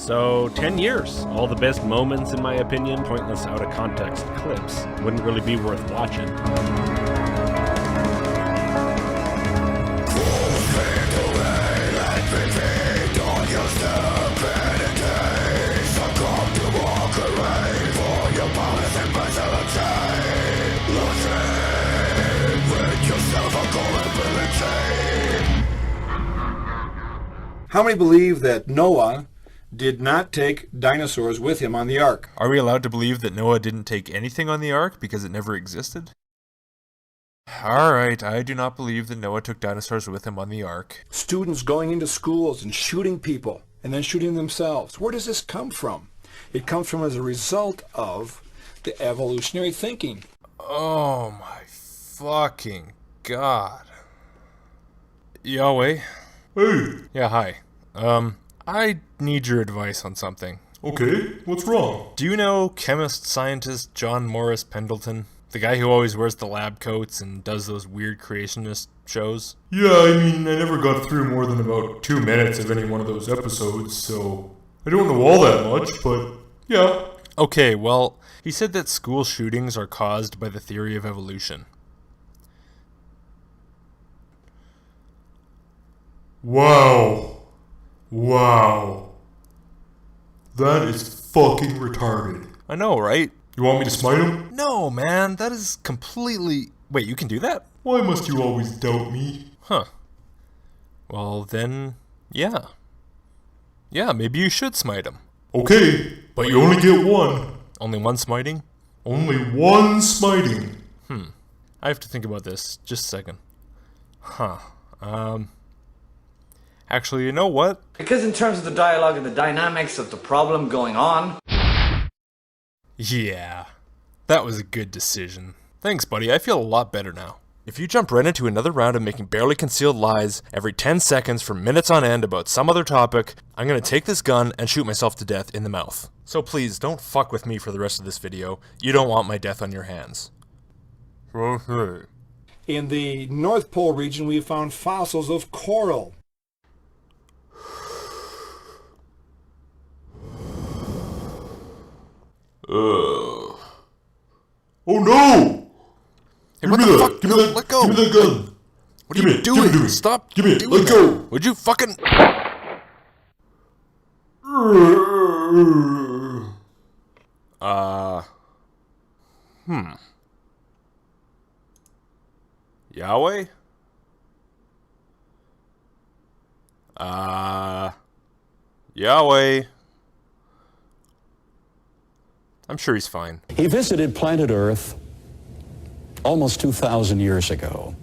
So, 10 years. All the best moments, in my opinion, pointless out-of-context clips, wouldn't really be worth watching. How many believe that Noah did not take dinosaurs with him on the ark? Are we allowed to believe that Noah didn't take anything on the ark because it never existed? Alright, I do not believe that Noah took dinosaurs with him on the ark. Students going into schools and shooting people and then shooting themselves. Where does this come from? It comes from as a result of the evolutionary thinking. Oh my fucking god. Yahweh? Hey! Yeah, hi. I need your advice on something. Okay, what's wrong? Do you know chemist-scientist John Morris Pendleton? The guy who always wears the lab coats and does those weird creationist shows? Yeah, I mean, I never got through more than about 2 minutes of any one of those episodes, so I don't know all that much, but yeah. Okay, well, he said that school shootings are caused by the theory of evolution. Wow. Wow. That is fucking retarded. I know, right? You want me to smite him? No, man, that is completely... Wait, you can do that? Why must you always doubt me? Huh. Well, then, yeah. Yeah, maybe you should smite him. Okay, but you only get one. Only one smiting? Only one smiting. I have to think about this. Just a second. Huh. Actually, you know what? Because in terms of the dialogue and the dynamics of the problem going on... Yeah. That was a good decision. Thanks, buddy. I feel a lot better now. If you jump right into another round of making barely concealed lies every 10 seconds for minutes on end about some other topic, I'm gonna take this gun and shoot myself to death in the mouth. So please, don't fuck with me for the rest of this video. You don't want my death on your hands. Okay. In the North Pole region, we found fossils of coral. Oh no! Hey, what the fuck? Give me that! Let go! Give me that gun! What are you doing? Give it to me! Stop! Give me it! doing Let that. go! Would you fucking... Yahweh? Yahweh. I'm sure he's fine. He visited planet Earth almost 2,000 years ago.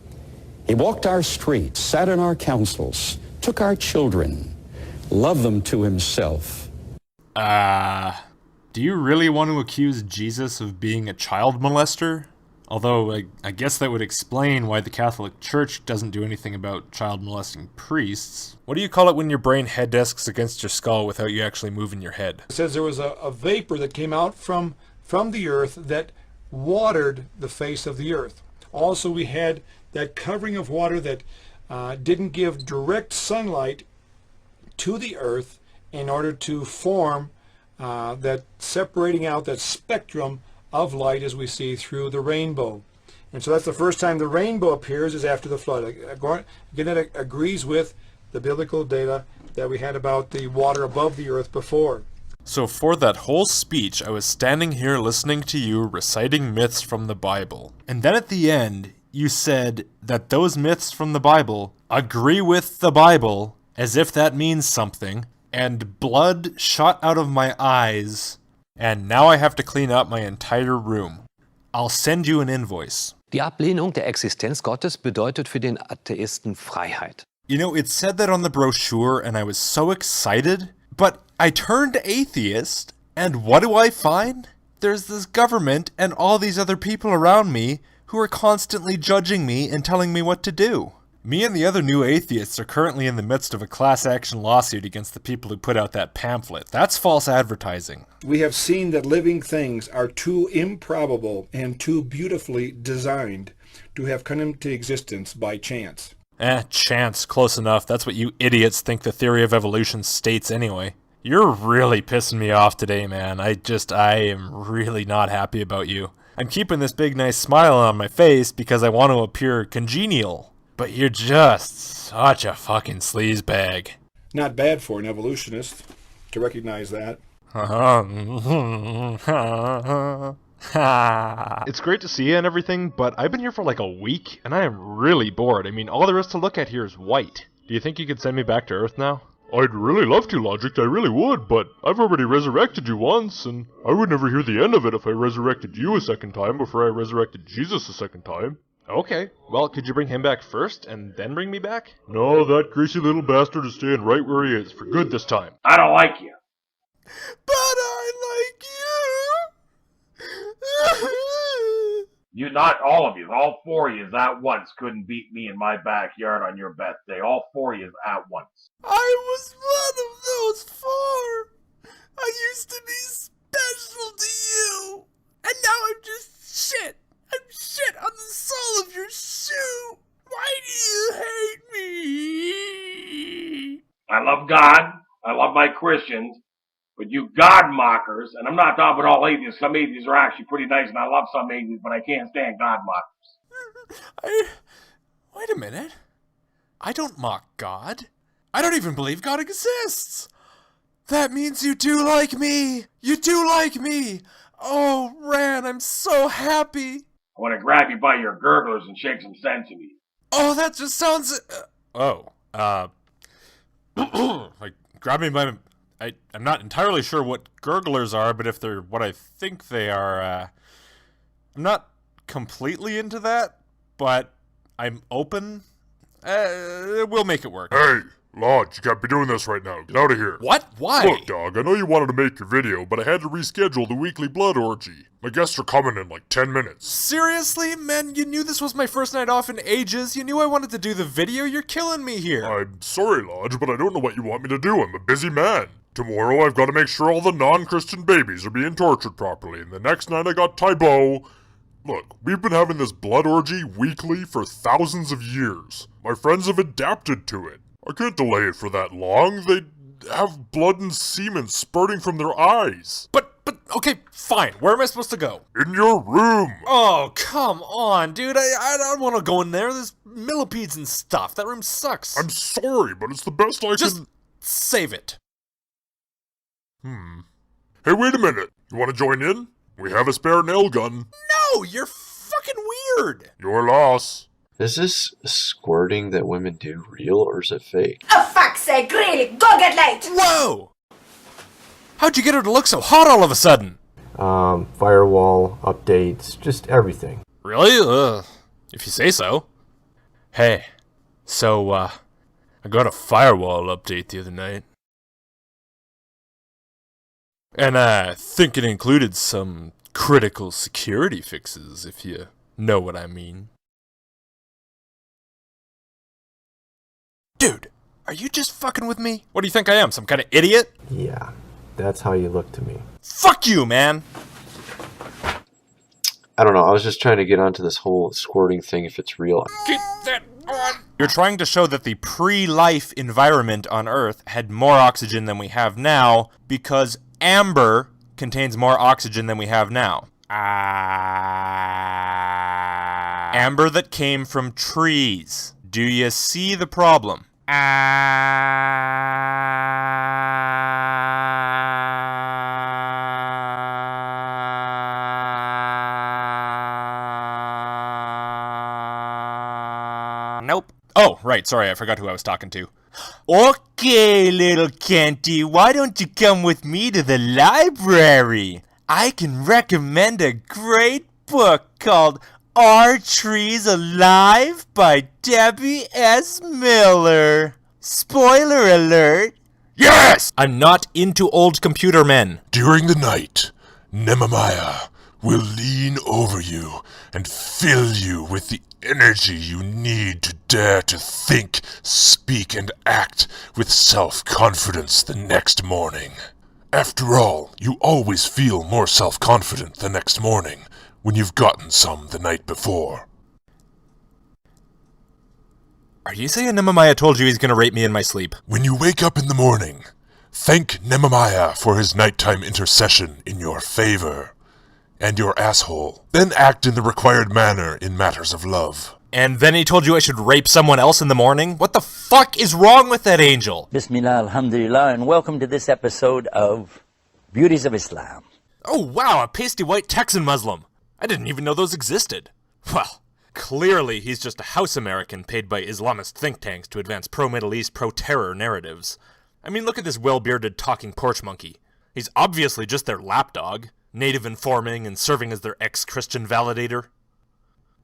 He walked our streets, sat in our councils, took our children, loved them to himself. Do you really want to accuse Jesus of being a child molester? Although, I guess that would explain why the Catholic Church doesn't do anything about child molesting priests. What do you call it when your brain head desks against your skull without you actually moving your head? It says there was a vapor that came out from the earth that watered the face of the earth. Also, we had that covering of water that didn't give direct sunlight to the earth in order to form that separating out that spectrum of light as we see through the rainbow. And so that's the first time the rainbow appears is after the flood. Again, that agrees with the biblical data that we had about the water above the earth before. So for that whole speech, I was standing here listening to you reciting myths from the Bible. And then at the end, you said that those myths from the Bible agree with the Bible, as if that means something, and blood shot out of my eyes, and now I have to clean up my entire room. I'll send you an invoice. Die Ablehnung der Existenz Gottes bedeutet für den Atheisten Freiheit. You know, it said that on the brochure and I was so excited, but I turned atheist, and what do I find? There's this government and all these other people around me who are constantly judging me and telling me what to do. Me and the other new atheists are currently in the midst of a class action lawsuit against the people who put out that pamphlet. That's false advertising. We have seen that living things are too improbable and too beautifully designed to have come into existence by chance. Chance, close enough. That's what you idiots think the theory of evolution states anyway. You're really pissing me off today, man. I am really not happy about you. I'm keeping this big nice smile on my face because I want to appear congenial. But you're just such a fucking sleazebag. Not bad for an evolutionist to recognize that. It's great to see you and everything, but I've been here for like a week, and I am really bored. I mean, all there is to look at here is white. Do you think you could send me back to Earth now? I'd really love to, Logicked, I really would, but I've already resurrected you once, and I would never hear the end of it if I resurrected you a second time before I resurrected Jesus a second time. Okay, well, could you bring him back first, and then bring me back? No, that greasy little bastard is staying right where he is, for good this time. I don't like you. But I like you! You, not all of you, all four of you at once couldn't beat me in my backyard on your best day. All four of you at once. I was one of those four! I used to be special to you! And now I'm just shit! I'm shit on the sole of your shoe! Why do you hate me? I love God. I love my Christians. But you God mockers, and I'm not talking about all atheists. Some atheists are actually pretty nice, and I love some atheists, but I can't stand God mockers. Wait a minute. I don't mock God. I don't even believe God exists. That means you do like me. You do like me. Oh, Ran, I'm so happy. I want to grab you by your gurglers and shake some sense into you. Oh, that just sounds... like, grab me by... I'm not entirely sure what gurglers are, but if they're what I think they are, I'm not completely into that, but I'm open. We'll make it work. Hey, Lodge, you can't be doing this right now. Get out of here. What? Why? Look, dog, I know you wanted to make your video, but I had to reschedule the weekly blood orgy. My guests are coming in like 10 minutes. Seriously? Man, you knew this was my first night off in ages. You knew I wanted to do the video. You're killing me here. I'm sorry, Lodge, but I don't know what you want me to do. I'm a busy man. Tomorrow I've got to make sure all the non-Christian babies are being tortured properly, and the next night I got Tybo. Look, we've been having this blood orgy weekly for thousands of years. My friends have adapted to it. I can't delay it for that long. They have blood and semen spurting from their eyes. But, okay, fine. Where am I supposed to go? In your room. Oh, come on, dude. I don't want to go in there. There's millipedes and stuff. That room sucks. I'm sorry, but it's the best I Just can... save it. Hey, wait a minute. You want to join in? We have a spare nail gun. No, you're fucking weird. Your loss. Is this squirting that women do real or is it fake? Oh, fuck's sake, really? Go get late! Whoa! How'd you get her to look so hot all of a sudden? Firewall, updates, just everything. Really? If you say so. Hey, so, I got a firewall update the other night. And I think it included some critical security fixes, if you know what I mean. Dude, are you just fucking with me? What do you think I am, some kind of idiot? Yeah, that's how you look to me. Fuck you, man! I don't know, I was just trying to get onto this whole squirting thing if it's real. Get that on! You're trying to show that the pre-life environment on Earth had more oxygen than we have now because amber contains more oxygen than we have now. Amber that came from trees. Do you see the problem? Nope. Oh, right, sorry, I forgot who I was talking to. Okay, little Kenty, why don't you come with me to the library? I can recommend a great book called Are Trees Alive by Debbie S. Miller. Spoiler alert. Yes! I'm not into old computer men. During the night, Nehemiah will lean over you and fill you with the energy you need to dare to think, speak, and act with self-confidence the next morning. After all, you always feel more self-confident the next morning when you've gotten some the night before. Are you saying Nehemiah told you he's gonna rape me in my sleep? When you wake up in the morning, Thank Nehemiah for his nighttime intercession in your favor and your asshole. Then act in the required manner in matters of love. And then he told you I should rape someone else in the morning? What the fuck is wrong with that angel? Bismillah, alhamdulillah, and welcome to this episode of Beauties of Islam. Oh wow, a pasty white Texan Muslim. I didn't even know those existed. Well, clearly he's just a house American paid by Islamist think tanks to advance pro-Middle East, pro-terror narratives. I mean, look at this well-bearded talking porch monkey. He's obviously just their lapdog, native informing and serving as their ex-Christian validator.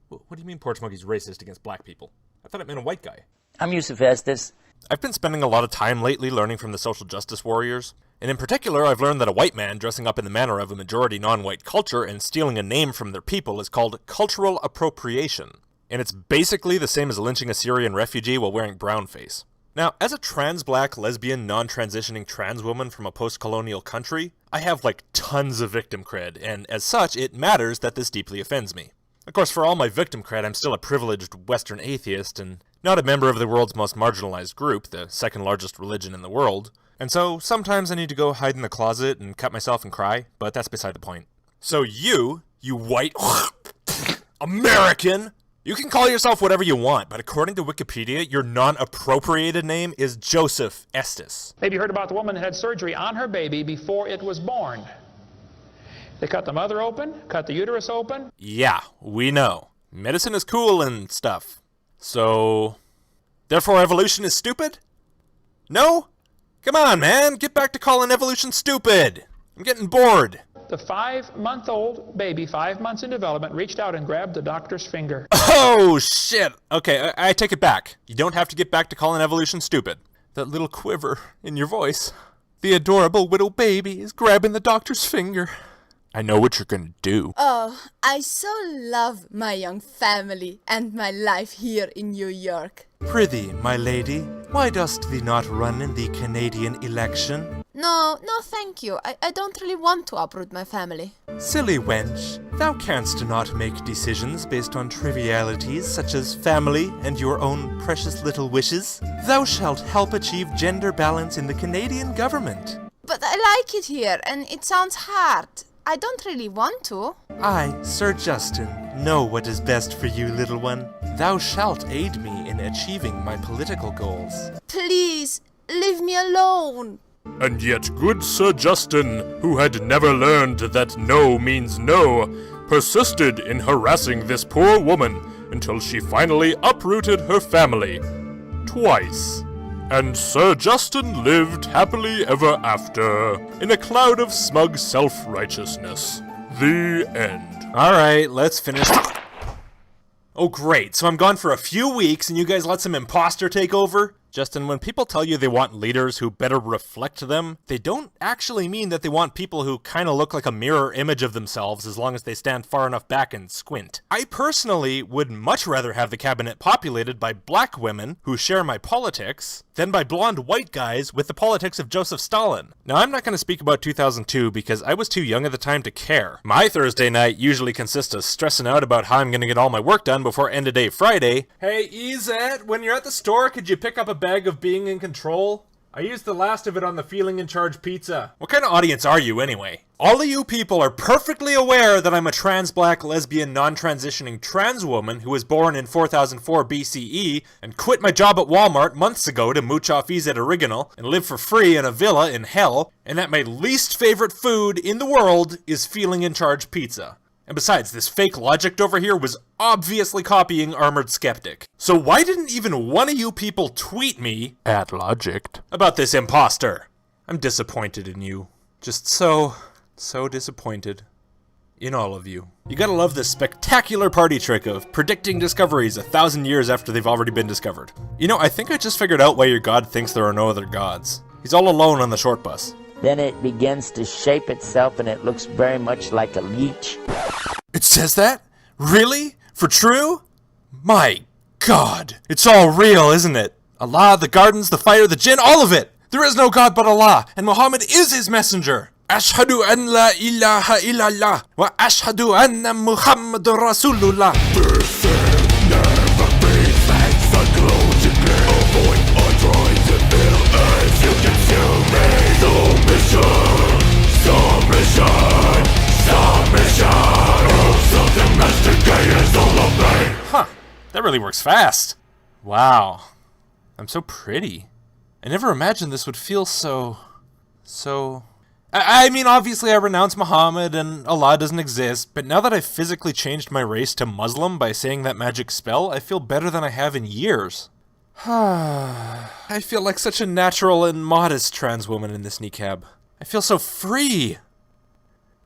What do you mean porch monkey's racist against black people? I thought it meant a white guy. I'm Yusuf Estes. I've been spending a lot of time lately learning from the social justice warriors. And in particular, I've learned that a white man dressing up in the manner of a majority non-white culture and stealing a name from their people is called cultural appropriation. And it's basically the same as lynching a Syrian refugee while wearing brownface. Now, as a trans-black, lesbian, non-transitioning trans woman from a post-colonial country, I have tons of victim cred, and as such, it matters that this deeply offends me. Of course, for all my victim cred, I'm still a privileged Western atheist and not a member of the world's most marginalized group, the second largest religion in the world. And so, sometimes I need to go hide in the closet and cut myself and cry, but that's beside the point. So you white American, you can call yourself whatever you want, but according to Wikipedia, your non-appropriated name is Joseph Estes. Maybe you heard about the woman that had surgery on her baby before it was born. They cut the mother open, cut the uterus open. Yeah, we know. Medicine is cool and stuff. So, therefore evolution is stupid? No? Come on, man, get back to calling evolution stupid. I'm getting bored. The 5-month-old baby, 5 months in development, reached out and grabbed the doctor's finger. Oh, shit. Okay, I take it back. You don't have to get back to calling evolution stupid. That little quiver in your voice. The adorable little baby is grabbing the doctor's finger. I know what you're gonna do. Oh, I so love my young family and my life here in New York. Prithee, my lady, why dost thee not run in the Canadian election? No, thank you. I don't really want to uproot my family. Silly wench, thou canst not make decisions based on trivialities such as family and your own precious little wishes. Thou shalt help achieve gender balance in the Canadian government. But I like it here, and it sounds hard. I don't really want to. I, Sir Justin, know what is best for you, little one. Thou shalt aid me in achieving my political goals. Please, leave me alone. And yet good Sir Justin, who had never learned that no means no, persisted in harassing this poor woman until she finally uprooted her family. Twice. And Sir Justin lived happily ever after, in a cloud of smug self-righteousness. The end. Alright, let's finish. Oh great, so I'm gone for a few weeks and you guys let some imposter take over? Justin, when people tell you they want leaders who better reflect them, they don't actually mean that they want people who kind of look like a mirror image of themselves as long as they stand far enough back and squint. I personally would much rather have the cabinet populated by black women who share my politics than by blonde white guys with the politics of Joseph Stalin. Now, I'm not going to speak about 2002 because I was too young at the time to care. My Thursday night usually consists of stressing out about how I'm going to get all my work done before end of day Friday. Hey, Ezet, when you're at the store, could you pick up a bag of being in control? I used the last of it on the feeling in charge pizza. What kind of audience are you anyway? All of you people are perfectly aware that I'm a trans black lesbian non-transitioning trans woman who was born in 4004 BCE and quit my job at Walmart months ago to mooch off Ezet Original and live for free in a villa in hell, and that my least favorite food in the world is feeling in charge pizza. And besides, this fake Logicked over here was obviously copying Armored Skeptic. So why didn't even one of you people tweet me, at Logicked, about this imposter? I'm disappointed in you. Just so disappointed in all of you. You gotta love this spectacular party trick of predicting discoveries 1,000 years after they've already been discovered. You know, I think I just figured out why your god thinks there are no other gods. He's all alone on the short bus. Then it begins to shape itself and it looks very much like a leech. It says that? Really? For true? My God. It's all real, isn't it? Allah, the gardens, the fire, the jinn, all of it! There is no God but Allah, and Muhammad is his messenger! Ashhadu an la ilaha illallah, wa ashhadu anna Muhammadur Rasulullah. Never be psychologically. Avoid or try to feel as you consume me. Huh, that really works fast. Wow, I'm so pretty. I never imagined this would feel so... I mean, obviously I renounce Muhammad and Allah doesn't exist, but now that I've physically changed my race to Muslim by saying that magic spell, I feel better than I have in years. I feel like such a natural and modest trans woman in this niqab. I feel so free!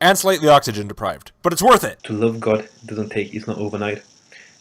And slightly oxygen deprived, but it's worth it! To love God it's not overnight.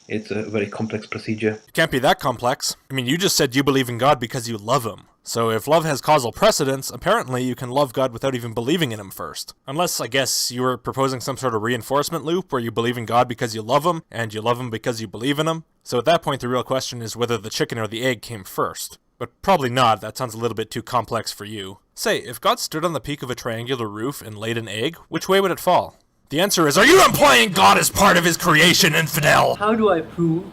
It's a very complex procedure. It can't be that complex. I mean, you just said you believe in God because you love him. So if love has causal precedence, apparently you can love God without even believing in him first. Unless, I guess, you were proposing some sort of reinforcement loop where you believe in God because you love him, and you love him because you believe in him. So at that point, the real question is whether the chicken or the egg came first. But probably not, that sounds a little bit too complex for you. Say, if God stood on the peak of a triangular roof and laid an egg, which way would it fall? The answer is, are you implying God is part of his creation, infidel? How do I prove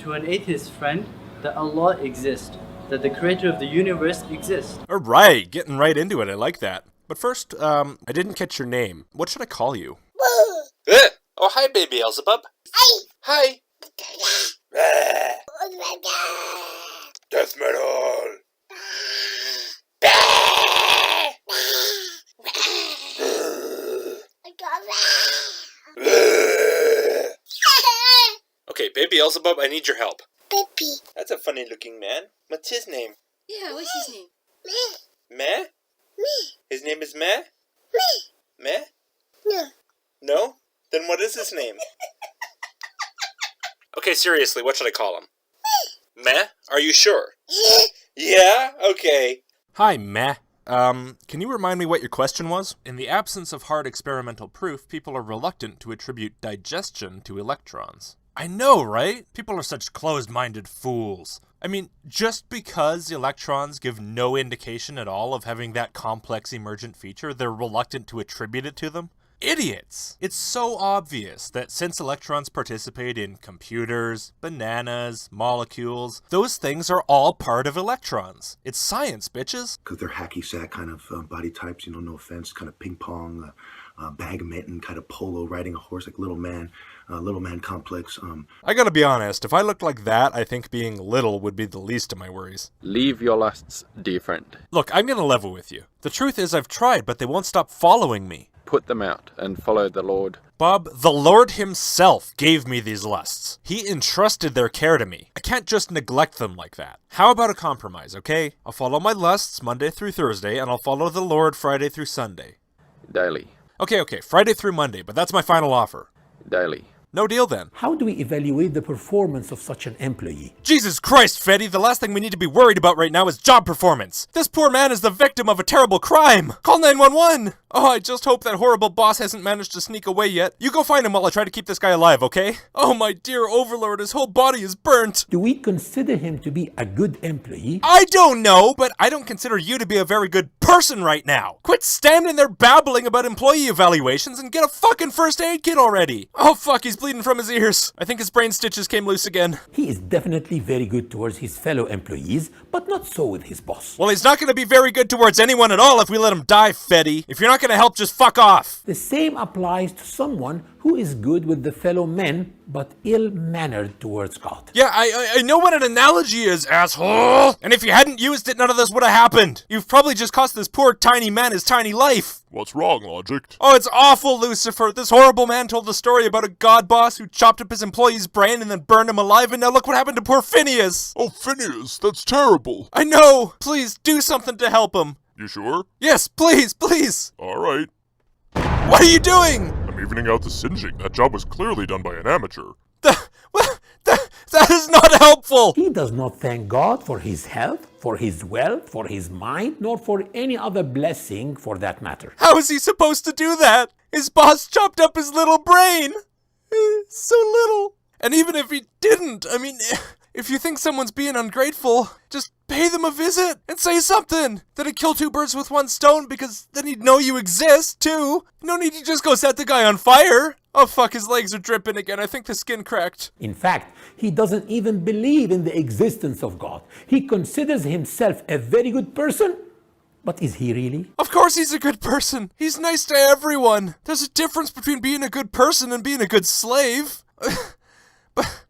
to an atheist friend that Allah exists, that the creator of the universe exists? Alright, getting right into it, I like that. But first, I didn't catch your name. What should I call you? Oh, hi, baby Elzebub. Hi. Death metal. Okay, baby Elzebub, I need your help. Baby. That's a funny looking man. What's his name? Yeah, what's his name? Meh? His name is Meh? Meh? No. No? Then what is his name? Okay, seriously, what should I call him? Meh? Are you sure? Yeah? Okay. Hi, Meh. Can you remind me what your question was? In the absence of hard experimental proof, people are reluctant to attribute digestion to electrons. I know, right? People are such closed-minded fools. I mean, just because electrons give no indication at all of having that complex emergent feature, they're reluctant to attribute it to them? Idiots! It's so obvious that since electrons participate in computers, bananas, molecules, those things are all part of electrons. It's science, bitches! Because they're hacky sack kind of body types, no offense, kind of ping pong, badminton, kind of polo, riding a horse like little man complex. I gotta be honest, if I looked like that, I think being little would be the least of my worries. Leave your lusts, dear friend. Look, I'm gonna level with you. The truth is I've tried, but they won't stop following me. Put them out and follow the Lord. Bob, the Lord himself gave me these lusts. He entrusted their care to me. I can't just neglect them like that. How about a compromise, okay? I'll follow my lusts Monday through Thursday, and I'll follow the Lord Friday through Sunday. Daily. Okay, Friday through Monday, but that's my final offer. Daily. No deal then. How do we evaluate the performance of such an employee? Jesus Christ, Fetty, the last thing we need to be worried about right now is job performance. This poor man is the victim of a terrible crime. Call 911. Oh, I just hope that horrible boss hasn't managed to sneak away yet. You go find him while I try to keep this guy alive, okay? Oh, my dear overlord, his whole body is burnt. Do we consider him to be a good employee? I don't know, but I don't consider you to be a very good person right now. Quit standing there babbling about employee evaluations and get a fucking first aid kit already. Oh, fuck, he's bleeding from his ears. I think his brain stitches came loose again. He is definitely very good towards his fellow employees, but not so with his boss. Well, he's not going to be very good towards anyone at all if we let him die, Fetty. If you're not going to help, just fuck off. The same applies to someone who is good with the fellow men, but ill-mannered towards God. Yeah, I know what an analogy is, asshole! And if you hadn't used it, none of this would have happened. You've probably just cost this poor tiny man his tiny life. What's wrong, Logicked? Oh, it's awful, Lucifer. This horrible man told a story about a god boss who chopped up his employee's brain and then burned him alive, and now look what happened to poor Phineas. Oh, Phineas, that's terrible. I know. Please, do something to help him. You sure? Yes, please, please. All right. What are you doing? I'm evening out the singeing. That job was clearly done by an amateur. That is not helpful! He does not thank God for his health, for his wealth, for his mind, nor for any other blessing for that matter. How is he supposed to do that? His boss chopped up his little brain! So little. And even if he didn't, I mean, if you think someone's being ungrateful, just pay them a visit and say something. That'd kill two birds with one stone, because then he'd know you exist, too. No need to just go set the guy on fire. Oh fuck, his legs are dripping again. I think the skin cracked. In fact, he doesn't even believe in the existence of God. He considers himself a very good person, But is he really? Of course he's a good person. He's nice to everyone. There's a difference between being a good person and being a good slave. But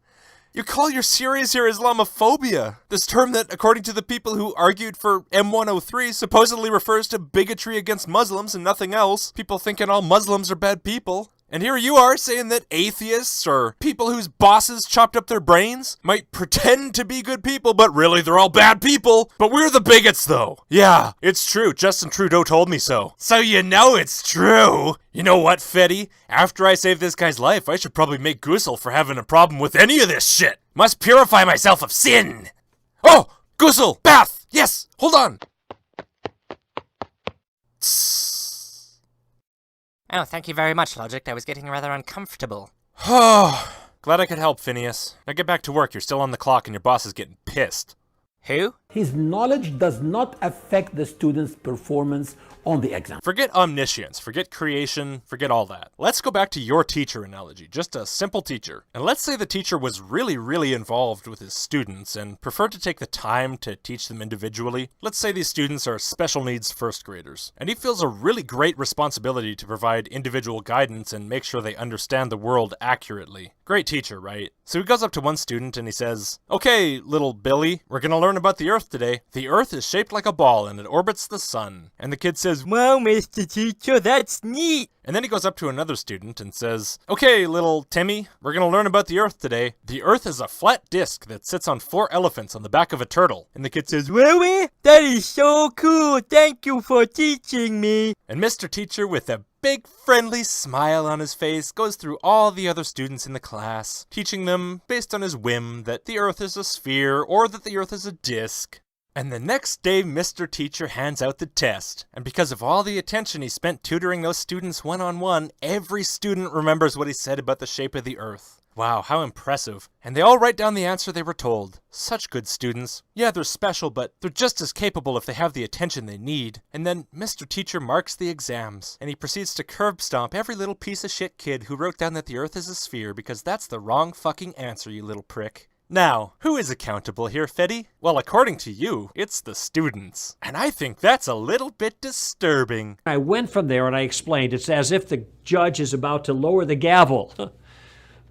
you call your series here Islamophobia. This term that, according to the people who argued for M103, supposedly refers to bigotry against Muslims and nothing else. People thinking all Muslims are bad people. And here you are saying that atheists or people whose bosses chopped up their brains might pretend to be good people, but really they're all bad people. But we're the bigots, though. Yeah, it's true. Justin Trudeau told me so. So you know it's true. You know what, Fetty? After I save this guy's life, I should probably make Goosel for having a problem with any of this shit. Must purify myself of sin. Oh, Goosel, bath. Yes, hold on. Oh, thank you very much, Logicked. I was getting rather uncomfortable. Oh, glad I could help, Phineas. Now get back to work. You're still on the clock and your boss is getting pissed. Who? His knowledge does not affect the student's performance on the exam. Forget omniscience, forget creation, forget all that. Let's go back to your teacher analogy, just a simple teacher. And let's say the teacher was really involved with his students and preferred to take the time to teach them individually. Let's say these students are special needs first graders, and he feels a really great responsibility to provide individual guidance and make sure they understand the world accurately. Great teacher, right? So he goes up to one student and he says, "Okay, little Billy, we're gonna learn about the Earth today. The Earth is shaped like a ball and it orbits the sun." And the kid says, "Wow, Mr. Teacher, that's neat." And then he goes up to another student and says, "Okay, little Timmy, we're gonna learn about the Earth today. The Earth is a flat disc that sits on 4 elephants on the back of a turtle." And the kid says, "Really? That is so cool. Thank you for teaching me." And Mr. Teacher, with a big friendly smile on his face, goes through all the other students in the class, teaching them, based on his whim, that the Earth is a sphere or that the Earth is a disc. And the next day, Mr. Teacher hands out the test. And because of all the attention he spent tutoring those students one-on-one, every student remembers what he said about the shape of the Earth. Wow, how impressive. And they all write down the answer they were told. Such good students. Yeah, they're special, but they're just as capable if they have the attention they need. And then Mr. Teacher marks the exams, and he proceeds to curb stomp every little piece of shit kid who wrote down that the Earth is a sphere, because that's the wrong fucking answer, you little prick. Now, who is accountable here, Fetty? Well, according to you, it's the students. And I think that's a little bit disturbing. I went from there and I explained, it's as if the judge is about to lower the gavel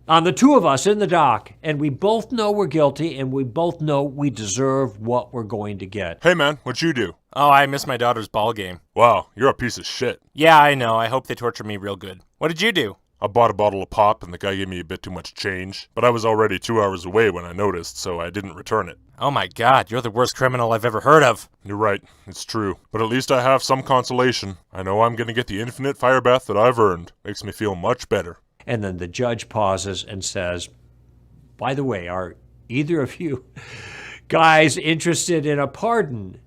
on the two of us in the dock, and we both know we're guilty, and we both know we deserve what we're going to get. Hey man, what'd you do? Oh, I missed my daughter's ball game. Wow, you're a piece of shit. Yeah, I know. I hope they torture me real good. What did you do? I bought a bottle of pop and the guy gave me a bit too much change, but I was already 2 hours away when I noticed, so I didn't return it. Oh my god, you're the worst criminal I've ever heard of. You're right, it's true. But at least I have some consolation. I know I'm gonna get the infinite fire bath that I've earned. Makes me feel much better. And then the judge pauses and says, "By the way, are either of you guys interested in a pardon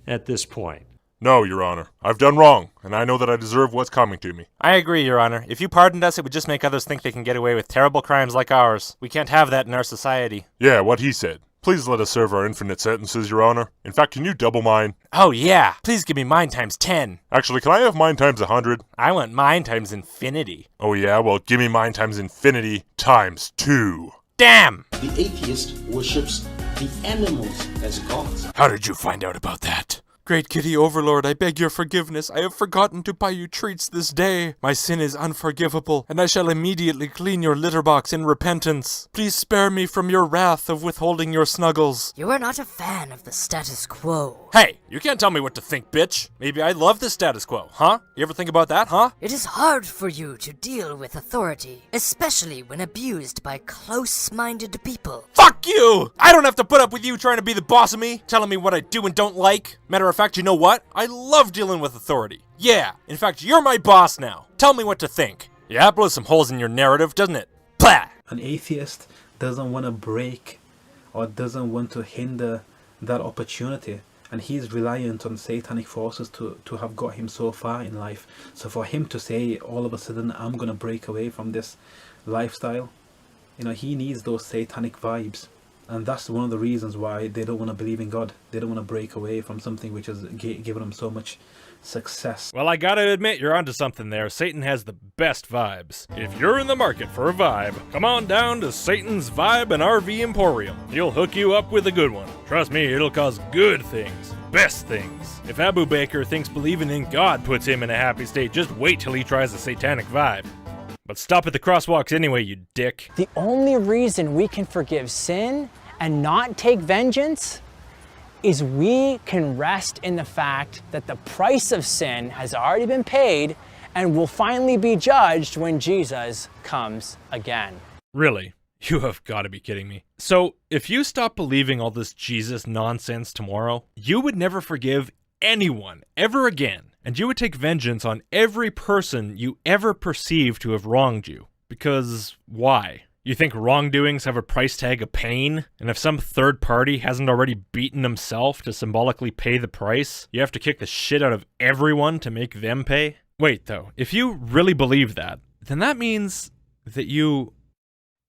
at this point?" No, Your Honor. I've done wrong, and I know that I deserve what's coming to me. I agree, Your Honor. If you pardoned us, it would just make others think they can get away with terrible crimes like ours. We can't have that in our society. Yeah, what he said. Please let us serve our infinite sentences, Your Honor. In fact, can you double mine? Oh yeah, please give me mine times 10. Actually, can I have mine times 100? I want mine times infinity. Oh yeah, well give me mine times infinity times 2. Damn! The atheist worships the animals as gods. How did you find out about that? Great Kitty Overlord, I beg your forgiveness. I have forgotten to buy you treats this day. My sin is unforgivable, and I shall immediately clean your litter box in repentance. Please spare me from your wrath of withholding your snuggles. You are not a fan of the status quo. Hey, you can't tell me what to think, bitch. Maybe I love the status quo, huh? You ever think about that, huh? It is hard for you to deal with authority, especially when abused by close-minded people. Fuck you! I don't have to put up with you trying to be the boss of me, telling me what I do and don't like. Matter of fact, you know what? I love dealing with authority. Yeah, in fact, you're my boss now. Tell me what to think. Yeah, it blows some holes in your narrative, doesn't it? Blah! An atheist doesn't want to break or doesn't want to hinder that opportunity, and he's reliant on satanic forces to have got him so far in life. So for him to say all of a sudden, I'm going to break away from this lifestyle, you know, he needs those satanic vibes. And that's one of the reasons why they don't want to believe in God. They don't want to break away from something which has given them so much success. Well, I gotta admit, you're onto something there. Satan has the best vibes. If you're in the market for a vibe, come on down to Satan's Vibe and RV Emporium. He'll hook you up with a good one. Trust me, it'll cause good things. Best things. If Abu Baker thinks believing in God puts him in a happy state, just wait till he tries a satanic vibe. But stop at the crosswalks anyway, you dick. The only reason we can forgive sin and not take vengeance is we can rest in the fact that the price of sin has already been paid and will finally be judged when Jesus comes again. Really? You have got to be kidding me. So, if you stop believing all this Jesus nonsense tomorrow, you would never forgive anyone ever again, and you would take vengeance on every person you ever perceive to have wronged you. Because why? You think wrongdoings have a price tag of pain? And if some third party hasn't already beaten himself to symbolically pay the price, you have to kick the shit out of everyone to make them pay? Wait, though, if you really believe that, then that means that you...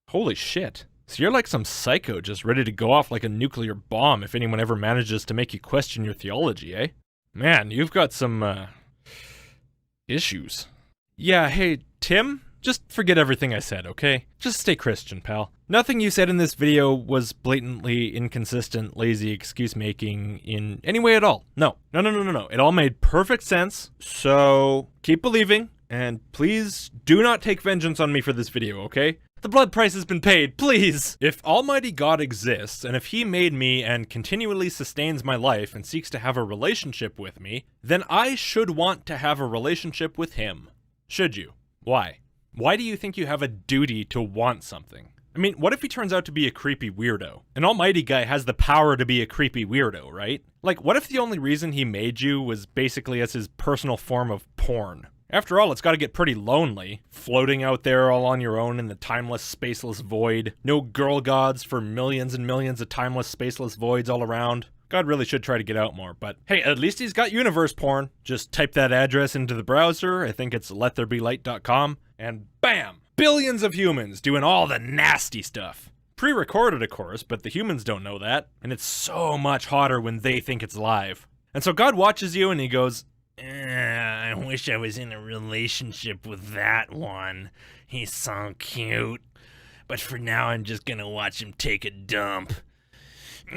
Holy shit. So you're like some psycho just ready to go off like a nuclear bomb if anyone ever manages to make you question your theology, eh? Man, you've got some, issues. Yeah, hey, Tim? Just forget everything I said, okay? Just stay Christian, pal. Nothing you said in this video was blatantly inconsistent, lazy excuse-making in any way at all. No. It all made perfect sense, so keep believing, and please do not take vengeance on me for this video, okay? The blood price has been paid, please! If Almighty God exists, and if He made me and continually sustains my life and seeks to have a relationship with me, then I should want to have a relationship with Him. Should you? Why? Why do you think you have a duty to want something? I mean, what if he turns out to be a creepy weirdo? An almighty guy has the power to be a creepy weirdo, right? Like, what if the only reason he made you was basically as his personal form of porn? After all, it's gotta get pretty lonely, floating out there all on your own in the timeless, spaceless void. No girl gods for millions and millions of timeless, spaceless voids all around. God really should try to get out more, but hey, at least he's got universe porn. Just type that address into the browser, I think it's lettherebelight.com, and bam! Billions of humans doing all the nasty stuff. Pre-recorded, of course, but the humans don't know that, and it's so much hotter when they think it's live. And so God watches you and he goes, I wish I was in a relationship with that one. He's so cute. But for now, I'm just gonna watch him take a dump. I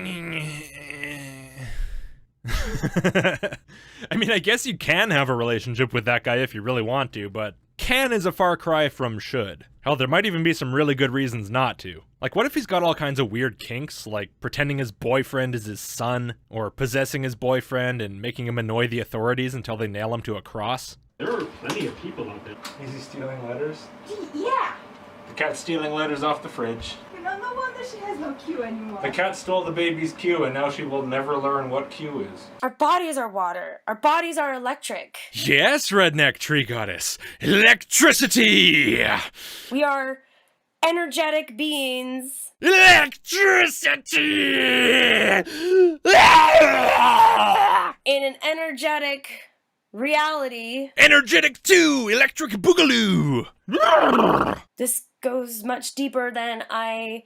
mean, I guess you can have a relationship with that guy if you really want to, but can is a far cry from should. Hell, there might even be some really good reasons not to. Like, what if he's got all kinds of weird kinks, like pretending his boyfriend is his son, or possessing his boyfriend and making him annoy the authorities until they nail him to a cross? There are plenty of people out there. Is he stealing letters? Yeah. The cat's stealing letters off the fridge. No wonder she has no Q anymore. The cat stole the baby's Q, and now she will never learn what Q is. Our bodies are water. Our bodies are electric. Yes, redneck tree goddess. Electricity! We are energetic beings. Electricity! In an energetic reality. Energetic 2! Electric Boogaloo! This goes much deeper than I,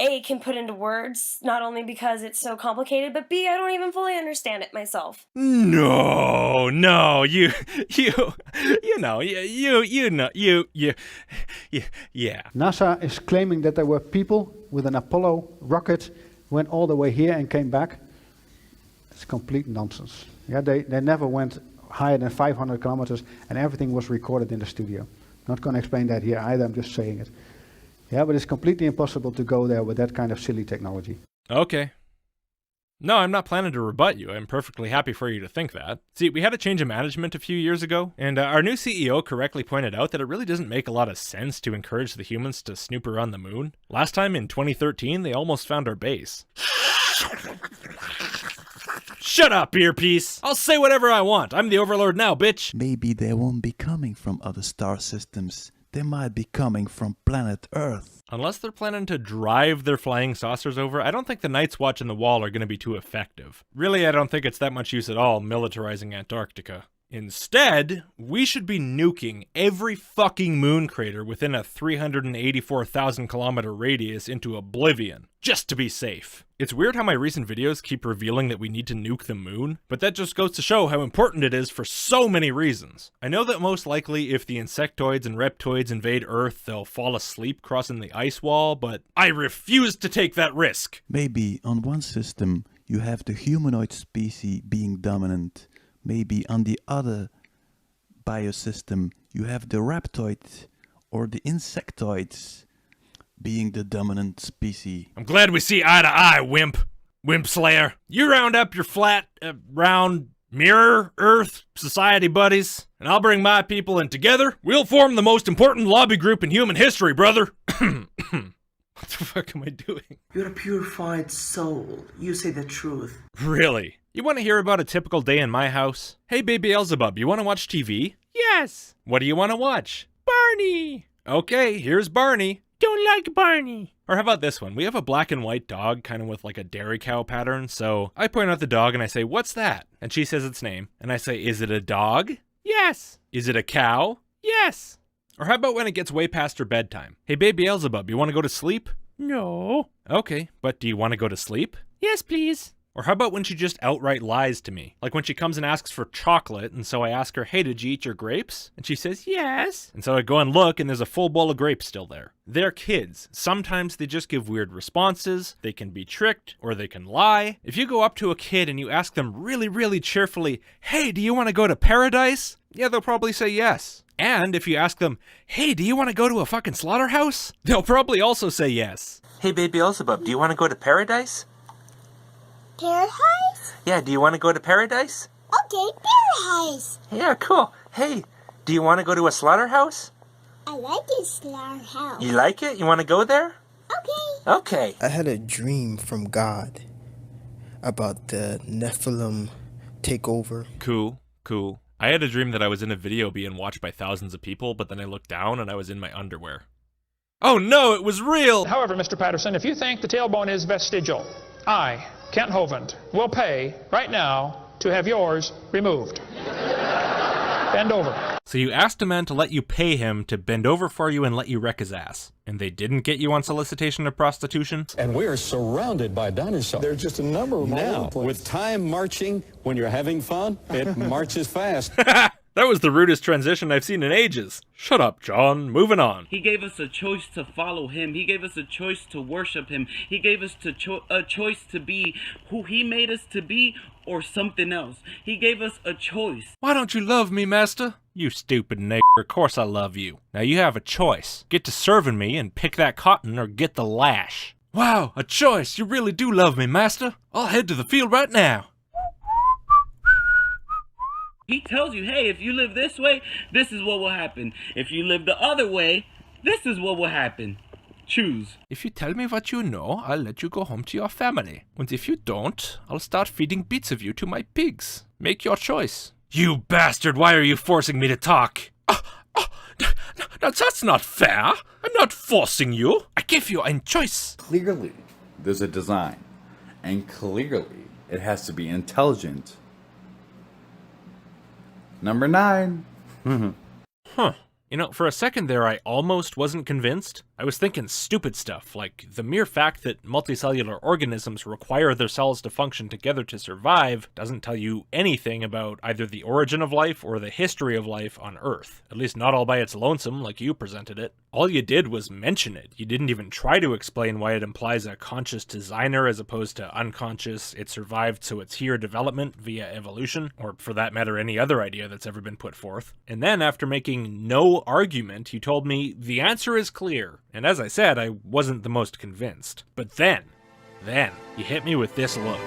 A, can put into words, not only because it's so complicated, but B, I don't even fully understand it myself. No, yeah. NASA is claiming that there were people with an Apollo rocket went all the way here and came back. It's complete nonsense. Yeah, they never went higher than 500 kilometers and everything was recorded in the studio. Not going to explain that here either, I'm just saying it. Yeah, but it's completely impossible to go there with that kind of silly technology. Okay. No, I'm not planning to rebut you. I'm perfectly happy for you to think that. See, we had a change of management a few years ago, and our new CEO correctly pointed out that it really doesn't make a lot of sense to encourage the humans to snoop around the moon. Last time in 2013, they almost found our base. Shut up, earpiece! I'll say whatever I want. I'm the overlord now, bitch! Maybe they won't be coming from other star systems. They might be coming from planet Earth. Unless they're planning to drive their flying saucers over, I don't think the Night's Watch and the Wall are going to be too effective. Really, I don't think it's that much use at all militarizing Antarctica. Instead, we should be nuking every fucking moon crater within a 384,000 kilometer radius into oblivion, just to be safe. It's weird how my recent videos keep revealing that we need to nuke the moon, but that just goes to show how important it is for so many reasons. I know that most likely if the insectoids and reptoids invade Earth, they'll fall asleep crossing the ice wall, but I refuse to take that risk. Maybe on one system you have the humanoid species being dominant. Maybe on the other biosystem you have the Reptoid or the insectoids being the dominant species. I'm glad we see eye to eye, wimp. Wimp Slayer. You round up your flat, round, mirror, Earth, society buddies, and I'll bring my people in together. We'll form the most important lobby group in human history, brother. What the fuck am I doing? You're a purified soul. You say the truth. Really? You want to hear about a typical day in my house? Hey, baby Beelzebub, you want to watch TV? Yes. What do you want to watch? Barney. Okay, here's Barney. Don't like Barney. Or how about this one? We have a black and white dog, kind of with like a dairy cow pattern. So I point out the dog and I say, what's that? And she says its name. And I say, is it a dog? Yes. Is it a cow? Yes. Or how about when it gets way past her bedtime? Hey, baby Beelzebub, you want to go to sleep? No. Okay, but do you want to go to sleep? Yes, please. Or how about when she just outright lies to me? Like when she comes and asks for chocolate, and so I ask her, hey, did you eat your grapes? And she says, yes. And so I go and look, and there's a full bowl of grapes still there. They're kids. Sometimes they just give weird responses. They can be tricked, or they can lie. If you go up to a kid and you ask them really, really cheerfully, hey, do you want to go to paradise? Yeah, they'll probably say yes. And if you ask them, hey, do you want to go to a fucking slaughterhouse? They'll probably also say yes. Hey, baby Beelzebub, do you want to go to paradise? Paradise? Yeah, do you want to go to paradise? Okay, paradise. Yeah, cool. Hey, do you want to go to a slaughterhouse? I like this slaughterhouse. You like it? You want to go there? Okay. Okay. I had a dream from God about the Nephilim takeover. Cool, cool. I had a dream that I was in a video being watched by thousands of people, but then I looked down and I was in my underwear. Oh no, it was real! However, Mr. Patterson, if you think the tailbone is vestigial, I, Kent Hovind, will pay right now to have yours removed. Bend over. So you asked a man to let you pay him to bend over for you and let you wreck his ass. And they didn't get you on solicitation of prostitution? And we are surrounded by dinosaurs. There's just a number of them all over the place. With time marching, when you're having fun, it marches fast. That was the rudest transition I've seen in ages. Shut up, John. Moving on. He gave us a choice to follow him. He gave us a choice to worship him. He gave us a choice to be who he made us to be or something else. He gave us a choice. Why don't you love me, master? You stupid nigger. Of course I love you. Now you have a choice. Get to serving me and pick that cotton or get the lash. Wow, a choice. You really do love me, master. I'll head to the field right now. He tells you, hey, if you live this way, this is what will happen. If you live the other way, this is what will happen. Choose. If you tell me what you know, I'll let you go home to your family. And if you don't, I'll start feeding bits of you to my pigs. Make your choice. You bastard, why are you forcing me to talk? Now that's not fair. I'm not forcing you. I give you a choice. Clearly, there's a design. And clearly, it has to be intelligent. Number 9. Huh. You know, for a second there, I almost wasn't convinced. I was thinking stupid stuff, like the mere fact that multicellular organisms require their cells to function together to survive doesn't tell you anything about either the origin of life or the history of life on Earth. At least not all by its lonesome, like you presented it. All you did was mention it. You didn't even try to explain why it implies a conscious designer as opposed to unconscious, it survived so it's here development via evolution, or for that matter any other idea that's ever been put forth. And then after making no argument, you told me the answer is clear. And as I said, I wasn't the most convinced. But then, you hit me with this look.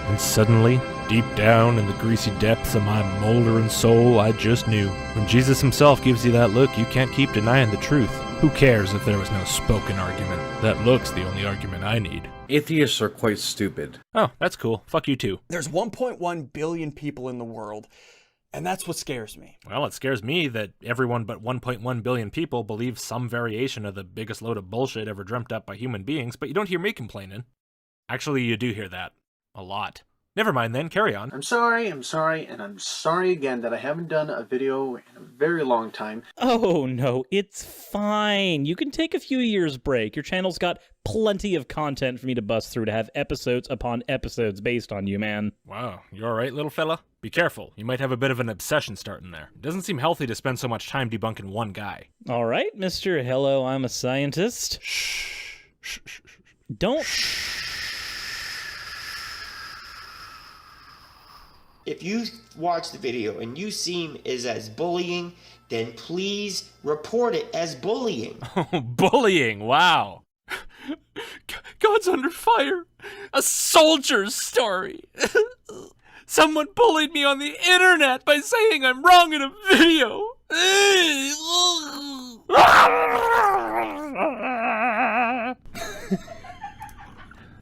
And suddenly, deep down in the greasy depths of my moldering soul, I just knew. When Jesus himself gives you that look, you can't keep denying the truth. Who cares if there was no spoken argument? That look's the only argument I need. Atheists are quite stupid. Oh, that's cool. Fuck you too. There's 1.1 billion people in the world. And that's what scares me. Well, it scares me that everyone but 1.1 billion people believe some variation of the biggest load of bullshit ever dreamt up by human beings, but you don't hear me complaining. Actually, you do hear that. A lot. Never mind then, carry on. I'm sorry, and I'm sorry again that I haven't done a video in a very long time. Oh no, it's fine. You can take a few years break. Your channel's got plenty of content for me to bust through to have episodes upon episodes based on you, man. Wow, you alright, little fella? Be careful, you might have a bit of an obsession starting there. It doesn't seem healthy to spend so much time debunking one guy. Alright, Mr. Hello, I'm a scientist. Shh. Don't... If you watch the video and you seem as bullying, then please report it as bullying. Bullying, wow. God's under fire. A soldier's story. Someone bullied me on the internet by saying I'm wrong in a video.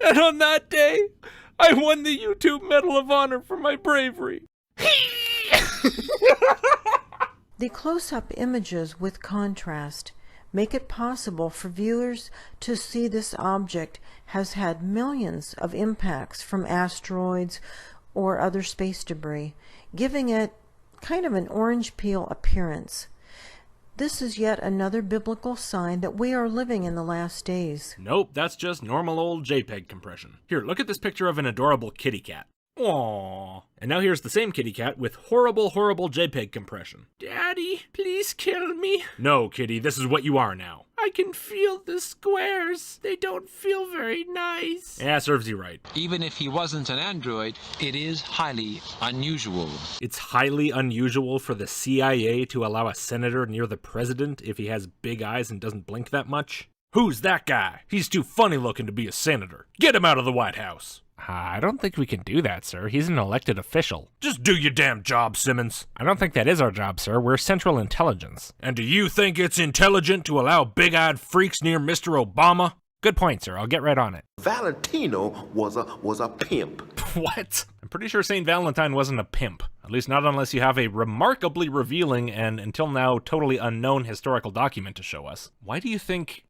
And on that day, I won the YouTube Medal of Honor for my bravery. The close-up images with contrast make it possible for viewers to see this object has had millions of impacts from asteroids or other space debris, giving it kind of an orange peel appearance. This is yet another biblical sign that we are living in the last days. Nope, that's just normal old JPEG compression. Here, look at this picture of an adorable kitty cat. Aww. And now here's the same kitty cat with horrible JPEG compression. Daddy, please kill me. No, kitty, this is what you are now. I can feel the squares. They don't feel very nice. Yeah, serves you right. Even if he wasn't an android, it is highly unusual. It's highly unusual for the CIA to allow a senator near the president if he has big eyes and doesn't blink that much. Who's that guy? He's too funny looking to be a senator. Get him out of the White House. I don't think we can do that, sir. He's an elected official. Just do your damn job, Simmons. I don't think that is our job, sir. We're Central Intelligence. And do you think it's intelligent to allow big-eyed freaks near Mr. Obama? Good point, sir. I'll get right on it. Valentino was a pimp. What? I'm pretty sure St. Valentine wasn't a pimp. At least not unless you have a remarkably revealing and until now totally unknown historical document to show us. Why do you think...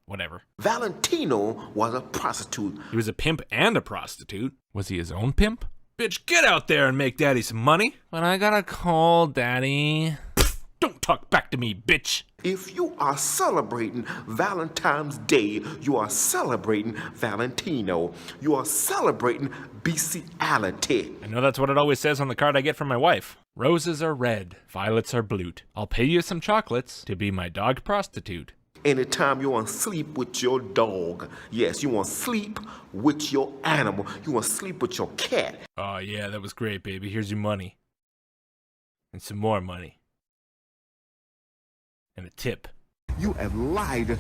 Whatever. Valentino was a prostitute. He was a pimp and a prostitute. Was he his own pimp? Bitch, get out there and make daddy some money. But I got a call, daddy. Pfft, don't talk back to me, bitch. If you are celebrating Valentine's Day, you are celebrating Valentino. You are celebrating bestiality. I know that's what it always says on the card I get from my wife. Roses are red, violets are blue. I'll pay you some chocolates to be my dog prostitute. Anytime you want to sleep with your dog. Yes, you want to sleep with your animal. You want to sleep with your cat. Oh yeah, that was great, baby. Here's your money. And some more money. And a tip. You have lied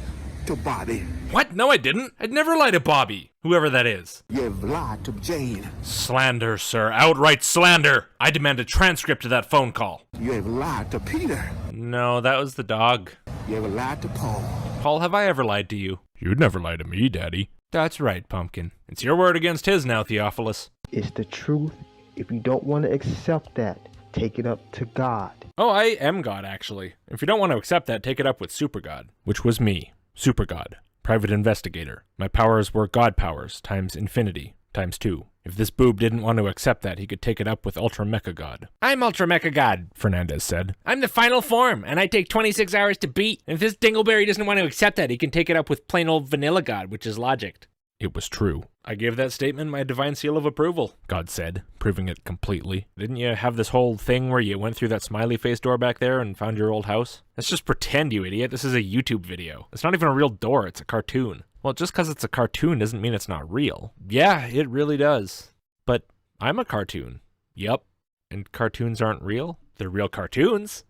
to Bobby. What? No, I didn't. I'd never lie to Bobby. Whoever that is. You have lied to Jane. Slander, sir. Outright slander. I demand a transcript of that phone call. You have lied to Peter. No, that was the dog. You ever lied to Paul? Paul, have I ever lied to you? You'd never lie to me, Daddy. That's right, Pumpkin. It's your word against his now, Theophilus. It's the truth. If you don't want to accept that, take it up to God. Oh, I am God, actually. If you don't want to accept that, take it up with Super God, which was me. Super God. Private investigator. My powers were God powers times infinity times 2. If this boob didn't want to accept that, he could take it up with Ultra Mecha God. I'm Ultra Mecha God, Fernandez said. I'm the final form, and I take 26 hours to beat. And if this dingleberry doesn't want to accept that, he can take it up with plain old vanilla God, which is Logicked. It was true. I gave that statement my divine seal of approval, God said, proving it completely. Didn't you have this whole thing where you went through that smiley face door back there and found your old house? Let's just pretend, you idiot. This is a YouTube video. It's not even a real door, it's a cartoon. Well, just because it's a cartoon doesn't mean it's not real. Yeah, it really does. But I'm a cartoon. Yup. And cartoons aren't real? They're real cartoons.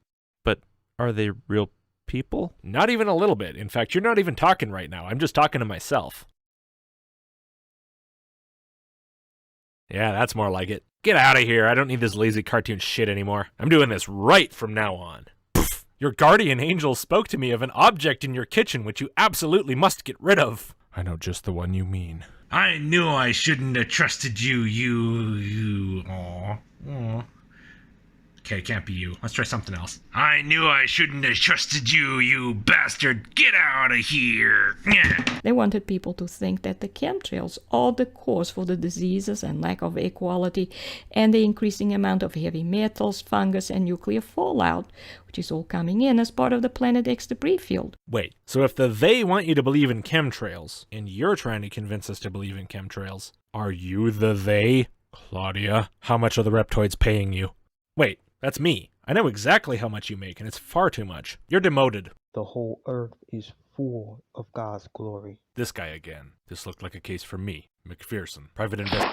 But are they real people? Not even a little bit. In fact, you're not even talking right now. I'm just talking to myself. Yeah, that's more like it. Get out of here. I don't need this lazy cartoon shit anymore. I'm doing this right from now on. Pfft. Your guardian angel spoke to me of an object in your kitchen which you absolutely must get rid of. I know just the one you mean. I knew I shouldn't have trusted you, Aw. Okay, can't be you. Let's try something else. I knew I shouldn't have trusted you, you bastard. Get out of here. They wanted people to think that the chemtrails are the cause for the diseases and lack of equality and the increasing amount of heavy metals, fungus, and nuclear fallout, which is all coming in as part of the Planet X debris field. Wait, so if they want you to believe in chemtrails, and you're trying to convince us to believe in chemtrails, are you the they? Claudia, how much are the Reptoids paying you? Wait, that's me. I know exactly how much you make, and it's far too much. You're demoted. The whole earth is full of God's glory. This guy again. This looked like a case for me, McPherson, private investor.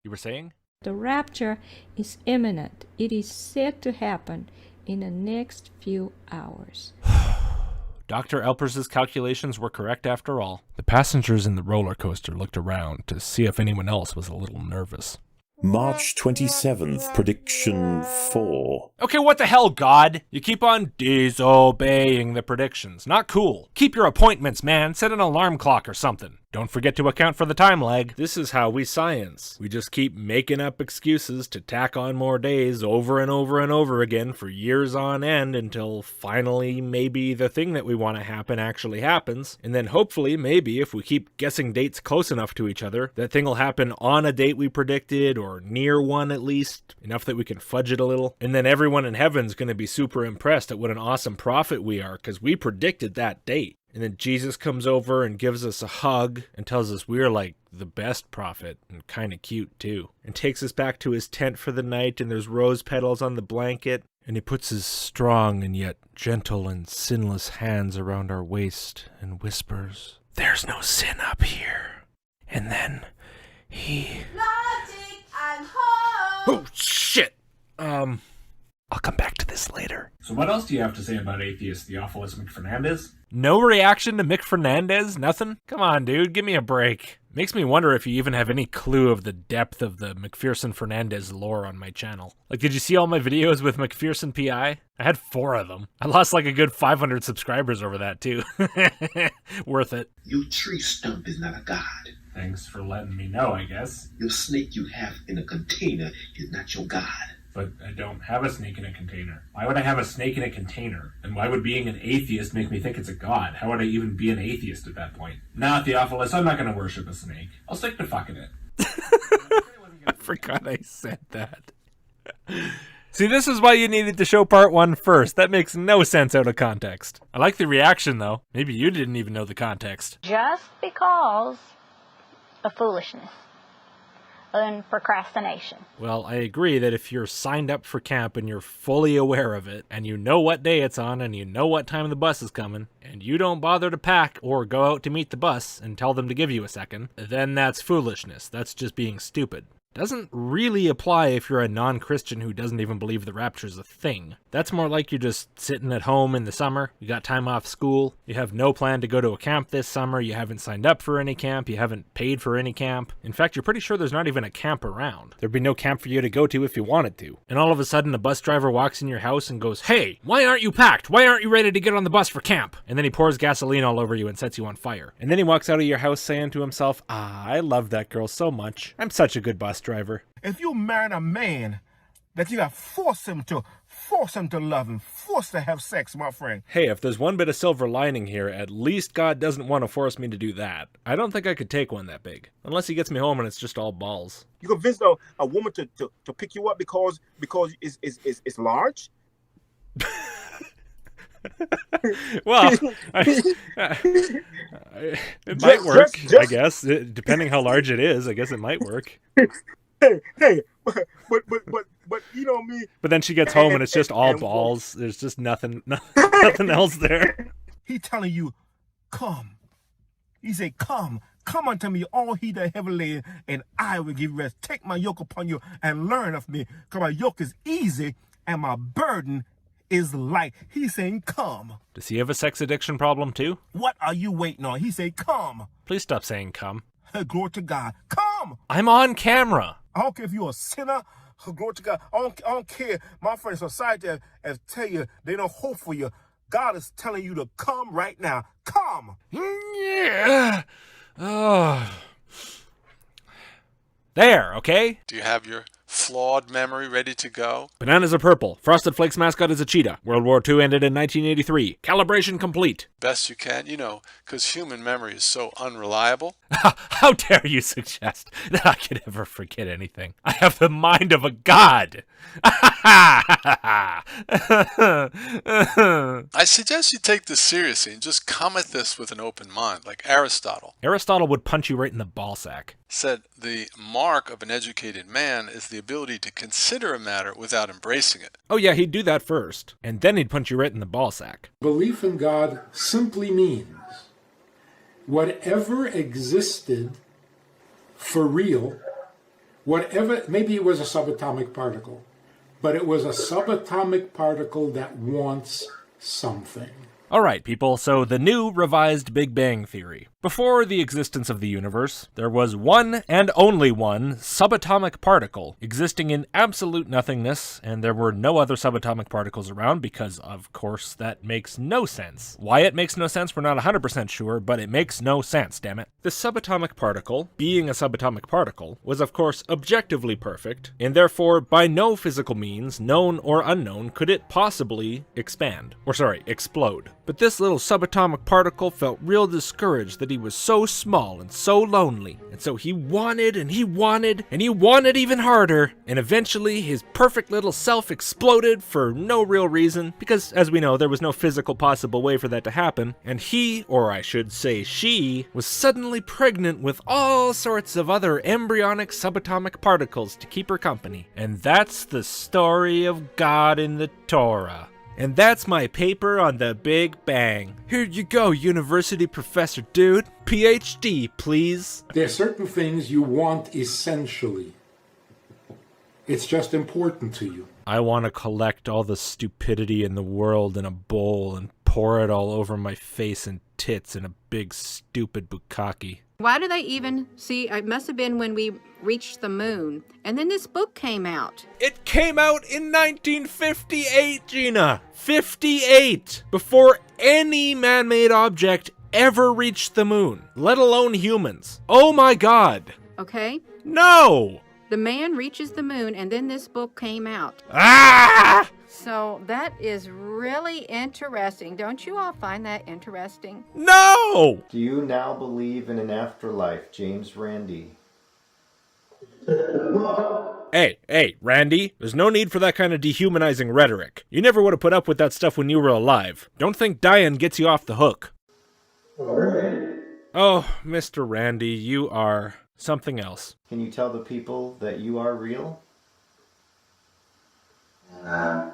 You were saying? The rapture is imminent. It is set to happen in the next few hours. Dr. Elpers's calculations were correct after all. The passengers in the roller coaster looked around to see if anyone else was a little nervous. March 27th, prediction 4. Okay, what the hell, God? You keep on disobeying the predictions. Not cool. Keep your appointments, man. Set an alarm clock or something. Don't forget to account for the time lag. This is how we science. We just keep making up excuses to tack on more days over and over and over again for years on end until finally maybe the thing that we want to happen actually happens. And then hopefully, maybe if we keep guessing dates close enough to each other, that thing will happen on a date we predicted or near one at least, enough that we can fudge it a little. And then everyone in heaven's going to be super impressed at what an awesome prophet we are because we predicted that date. And then Jesus comes over and gives us a hug and tells us we're like the best prophet and kind of cute too. And takes us back to his tent for the night and there's rose petals on the blanket. And he puts his strong and yet gentle and sinless hands around our waist and whispers, "There's no sin up here." And then he... Logic, I'm home! Oh, shit! I'll come back to this later. So what else do you have to say about atheist Theophilus McFernandez? No reaction to Mick Fernandez? Nothing? Come on, dude, give me a break. Makes me wonder if you even have any clue of the depth of the McPherson Fernandez lore on my channel. Like, did you see all my videos with McPherson PI? I had 4 of them. I lost like a good 500 subscribers over that, too. Worth it. Your tree stump is not a god. Thanks for letting me know, I guess. Your snake you have in a container is not your god. But I don't have a snake in a container. Why would I have a snake in a container? And why would being an atheist make me think it's a god? How would I even be an atheist at that point? Nah, Theophilus, I'm not going to worship a snake. I'll stick to fucking it. I forgot I said that. See, this is why you needed to show part 1 first. That makes no sense out of context. I like the reaction, though. Maybe you didn't even know the context. Just because of foolishness and procrastination. Well, I agree that if you're signed up for camp and you're fully aware of it, and you know what day it's on, and you know what time the bus is coming, and you don't bother to pack or go out to meet the bus and tell them to give you a second, then that's foolishness. That's just being stupid. Doesn't really apply if you're a non-Christian who doesn't even believe the rapture's a thing. That's more like you're just sitting at home in the summer, you got time off school, you have no plan to go to a camp this summer, you haven't signed up for any camp, you haven't paid for any camp. In fact, you're pretty sure there's not even a camp around. There'd be no camp for you to go to if you wanted to. And all of a sudden a bus driver walks in your house and goes, "Hey, why aren't you packed? Why aren't you ready to get on the bus for camp?" And then he pours gasoline all over you and sets you on fire. And then he walks out of your house saying to himself, "I love that girl so much. I'm such a good bus driver." If you marry a man that you got force him to love him, force to have sex, my friend. Hey, if there's one bit of silver lining here, at least God doesn't want to force me to do that. I don't think I could take one that big. Unless he gets me home and it's just all balls. You convince a woman to pick you up because it's large? Well, it might work, I guess. Depending how large it is, I guess it might work. Hey, but you know me. But then she gets home and it's just all balls. There's just nothing else there. He telling you, come. He said, come unto me, all he that heavy laden, and I will give you rest. Take my yoke upon you and learn of me, because my yoke is easy and my burden is light. He's saying, come. Does he have a sex addiction problem too? What are you waiting on? He said, come. Please stop saying come. Glory to God. Come. I'm on camera. I don't care if you're a sinner. Glory to God. I don't care. My friend, society has tell you they don't hope for you. God is telling you to come right now. Come. Yeah. Oh. There, okay? Do you have your flawed memory ready to go? Bananas are purple. Frosted Flakes mascot is a cheetah. World War II ended in 1983. Calibration complete. Best you can, because human memory is so unreliable. How dare you suggest that I could ever forget anything? I have the mind of a god. I suggest you take this seriously and just come at this with an open mind, like Aristotle. Aristotle would punch you right in the ballsack. Said the mark of an educated man is the ability to consider a matter without embracing it. Oh yeah, he'd do that first, and then he'd punch you right in the ballsack. Belief in God simply means whatever existed for real, whatever, maybe it was a subatomic particle, but it was a subatomic particle that wants something. Alright, people, so the new revised Big Bang Theory. Before the existence of the universe, there was one and only one subatomic particle existing in absolute nothingness, and there were no other subatomic particles around because, of course, that makes no sense. Why it makes no sense, we're not 100% sure, but it makes no sense, damn it. The subatomic particle, being a subatomic particle, was of course objectively perfect, and therefore by no physical means, known or unknown, could it possibly explode. But this little subatomic particle felt real discouraged that he was so small and so lonely, and so he wanted and he wanted and he wanted even harder, and eventually his perfect little self exploded for no real reason, because as we know there was no physical possible way for that to happen, and he, or I should say she, was suddenly pregnant with all sorts of other embryonic subatomic particles to keep her company. And that's the story of God in the Torah. And that's my paper on the Big Bang. Here you go, university professor dude. PhD, please. There are certain things you want essentially. It's just important to you. I want to collect all the stupidity in the world in a bowl and pour it all over my face and tits in a big stupid bukkake. Why do they even see? It must have been when we reached the moon. And then this book came out. It came out in 1958, Gina. 58! Before any man-made object ever reached the moon, let alone humans. Oh my god. Okay? No! The man reaches the moon, and then this book came out. Ah! So that is really interesting. Don't you all find that interesting? No! Do you now believe in an afterlife, James Randi? Hey, Randy, there's no need for that kind of dehumanizing rhetoric. You never would have put up with that stuff when you were alive. Don't think dying gets you off the hook. Oh, Mr. Randy, you are something else. Can you tell the people that you are real? Yeah.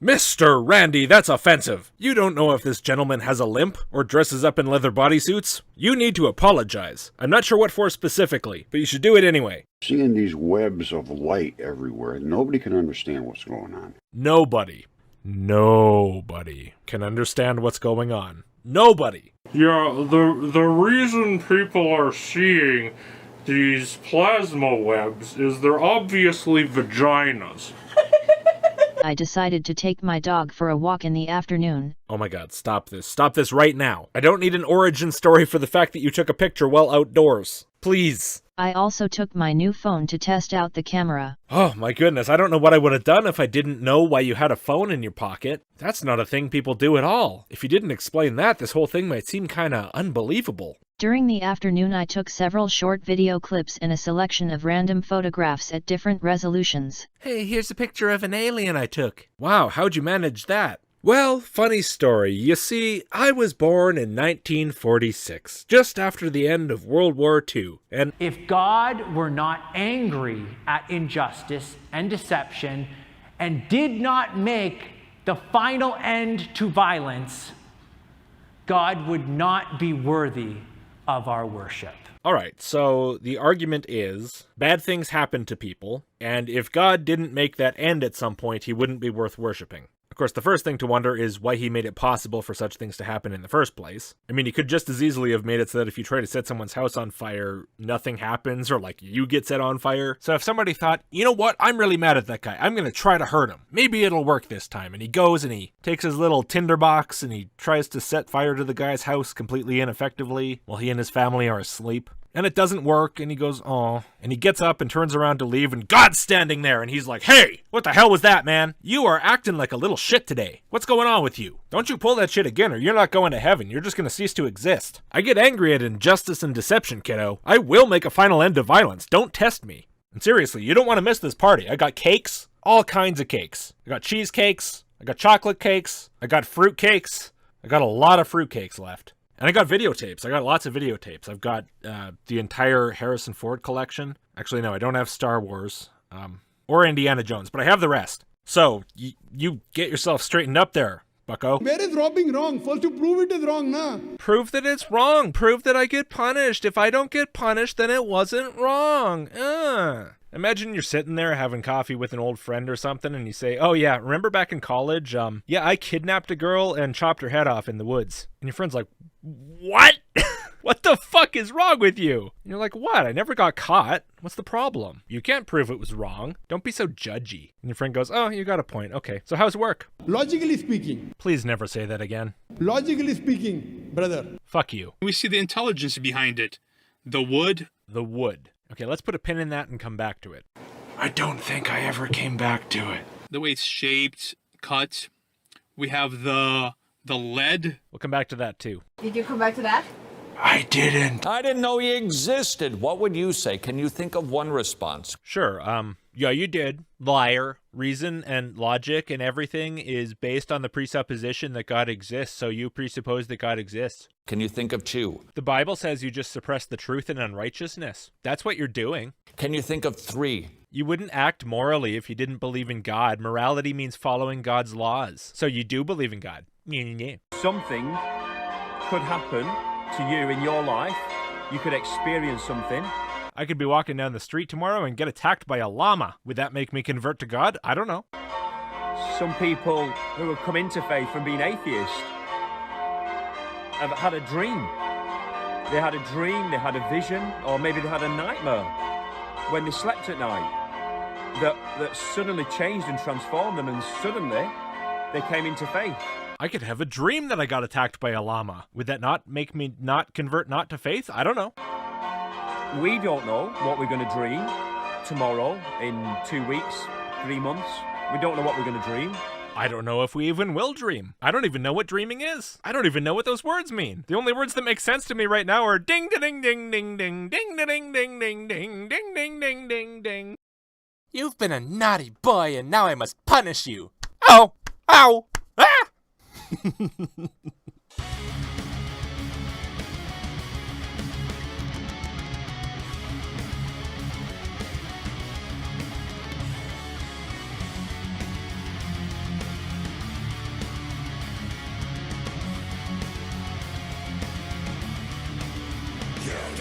Mr. Randy, that's offensive. You don't know if this gentleman has a limp or dresses up in leather bodysuits. You need to apologize. I'm not sure what for specifically, but you should do it anyway. Seeing these webs of light everywhere, nobody can understand what's going on. Nobody can understand what's going on. Nobody. Yeah, the reason people are seeing these plasma webs is they're obviously vaginas. I decided to take my dog for a walk in the afternoon. Oh my god, stop this. Stop this right now. I don't need an origin story for the fact that you took a picture while outdoors. Please. I also took my new phone to test out the camera. Oh my goodness, I don't know what I would have done if I didn't know why you had a phone in your pocket. That's not a thing people do at all. If you didn't explain that, this whole thing might seem kinda unbelievable. During the afternoon I took several short video clips and a selection of random photographs at different resolutions. Hey, here's a picture of an alien I took. Wow, how'd you manage that? Well, funny story. You see, I was born in 1946, just after the end of World War II, and if God were not angry at injustice and deception and did not make the final end to violence, God would not be worthy of our worship. All right, so the argument is bad things happen to people, and if God didn't make that end at some point, he wouldn't be worth worshiping. Of course, the first thing to wonder is why he made it possible for such things to happen in the first place. I mean, he could just as easily have made it so that if you try to set someone's house on fire, nothing happens, or like you get set on fire. So if somebody thought, you know what, I'm really mad at that guy, I'm gonna try to hurt him. Maybe it'll work this time. And he goes and he takes his little tinderbox and he tries to set fire to the guy's house completely ineffectively while he and his family are asleep. And it doesn't work, and he goes, "Aw." And he gets up and turns around to leave, and God's standing there, and he's like, "Hey, what the hell was that, man? You are acting like a little shit today. What's going on with you? Don't you pull that shit again, or you're not going to heaven. You're just gonna cease to exist. I get angry at injustice and deception, kiddo. I will make a final end to violence. Don't test me. And seriously, you don't want to miss this party. I got cakes, all kinds of cakes. I got cheesecakes, I got chocolate cakes, I got fruit cakes. I got a lot of fruit cakes left. And I got videotapes. I got lots of videotapes. I've got the entire Harrison Ford collection. Actually, no, I don't have Star Wars or Indiana Jones, but I have the rest. So, you get yourself straightened up there, bucko. Where is robbing wrong? First you prove it is wrong, na? Prove that it's wrong. Prove that I get punished. If I don't get punished, then it wasn't wrong. Imagine you're sitting there having coffee with an old friend or something, and you say, "Oh yeah, remember back in college? Yeah, I kidnapped a girl and chopped her head off in the woods." And your friend's like, "What? What the fuck is wrong with you?" And you're like, "What? I never got caught. What's the problem? You can't prove it was wrong. Don't be so judgy." And your friend goes, "Oh, you got a point. Okay, so how's work?" Logically speaking. Please never say that again. Logically speaking, brother. Fuck you. We see the intelligence behind it. The wood. The wood. Okay, let's put a pin in that and come back to it. I don't think I ever came back to it. The way it's shaped, cut. We have the lead. We'll come back to that too. Did you come back to that? I didn't. I didn't know he existed. What would you say? Can you think of one response? Sure. Yeah, you did. Liar. Reason and logic and everything is based on the presupposition that God exists, so you presuppose that God exists. Can you think of two? The Bible says you just suppress the truth and unrighteousness. That's what you're doing. Can you think of three? You wouldn't act morally if you didn't believe in God. Morality means following God's laws. So you do believe in God. Something could happen to you in your life. You could experience something. I could be walking down the street tomorrow and get attacked by a llama. Would that make me convert to God? I don't know. Some people who have come into faith from being atheists have had a dream. They had a dream, they had a vision, or maybe they had a nightmare when they slept at night that suddenly changed and transformed them, and suddenly they came into faith. I could have a dream that I got attacked by a llama. Would that not make me not convert not to faith? I don't know. We don't know what we're going to dream tomorrow, in 2 weeks, 3 months. We don't know what we're going to dream. I don't know if we even will dream. I don't even know what dreaming is. I don't even know what those words mean. The only words that make sense to me right now are ding ding ding ding ding ding ding ding ding ding ding ding ding ding ding. You've been a naughty boy and now I must punish you. Ow! Ow! Ah! You're